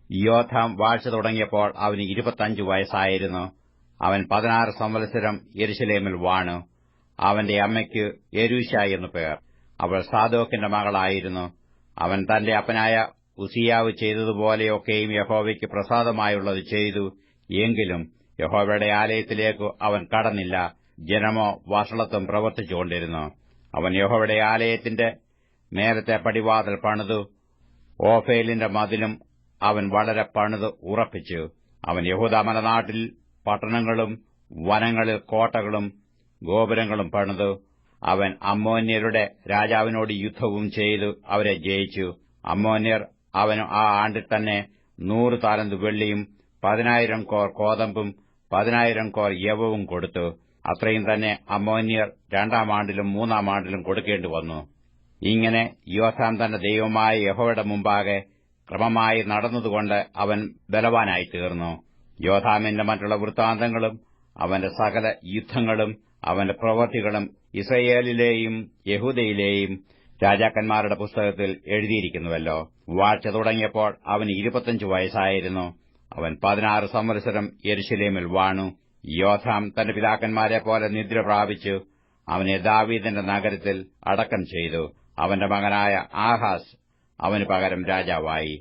യോഥാം വാഴ്ച തുടങ്ങിയപ്പോൾ അവന് 25 വയസ്സായിരുന്നു. അവൻ 16 സംവത്സരം യെരൂശലേമിൽ വാണു. അവന്റെ അമ്മയ്ക്ക് യെരൂശ എന്നു പേർ. അവൾ സാദോക്കിന്റെ മകളായിരുന്നു. അവൻ തന്റെ അപ്പനായ ഉസിയാവ് ചെയ്തതുപോലെയൊക്കെയും യഹോവയ്ക്ക് പ്രസാദമായുള്ളത് ചെയ്തു. എങ്കിലും യഹോവയുടെ ആലയത്തിലേക്ക് അവൻ കടന്നില്ല. ജനമോ വഷളത്വം പ്രവർത്തിച്ചുകൊണ്ടിരുന്നു. അവൻ യഹോവയുടെ ആലയത്തിന്റെ മേലത്തെ പടിവാതിൽ പണിതു. ഓഫേലിന്റെ മതിലും അവൻ വളരെ പണിത് ഉറപ്പിച്ചു. അവൻ യഹൂദാ മലനാട്ടിൽ പട്ടണങ്ങളും വനങ്ങളിൽ കോട്ടകളും ഗോപുരങ്ങളും പണിതു. അവൻ അമ്മോന്യരുടെ രാജാവിനോട് യുദ്ധവും ചെയ്തു അവരെ ജയിച്ചു. അമ്മോന്യർ അവന് ആ ആണ്ടിൽ തന്നെ 100 താലന്ത് വെള്ളിയും 10,000 കോർ കോതമ്പും 10,000 കോർ യവവും കൊടുത്തു. അത്രയും തന്നെ അമ്മോന്യർ 2-ാം ആണ്ടിലും 3-ാം ആണ്ടിലും കൊടുക്കേണ്ടി വന്നു. ഇങ്ങനെ യോഥാം തന്റെ ദൈവമായ യഹോവയുടെ മുമ്പാകെ ക്രമമായി നടന്നതുകൊണ്ട് അവൻ ബലവാനായിത്തീർന്നു. യോഥാമിന്റെ മറ്റുള്ള വൃത്താന്തങ്ങളും അവന്റെ സകല യുദ്ധങ്ങളും അവന്റെ പ്രവൃത്തികളും യിസ്രായേലിലെയും യെഹൂദയിലെയും രാജാക്കന്മാരുടെ പുസ്തകത്തിൽ എഴുതിയിരിക്കുന്നുവല്ലോ. വാഴ്ച തുടങ്ങിയപ്പോൾ അവന് 25 വയസ്സായിരുന്നു. അവൻ 16 സംവത്സരം യെരൂശലേമിൽ വാണു. യോഥാം തന്റെ പിതാക്കന്മാരെപ്പോലെ നിദ്ര പ്രാപിച്ചു. അവനെ ദാവീദിന്റെ നഗരത്തിൽ അടക്കം ചെയ്തു. അവന്റെ മകനായ ആഹാസ് അവന് പകരം രാജാവായി.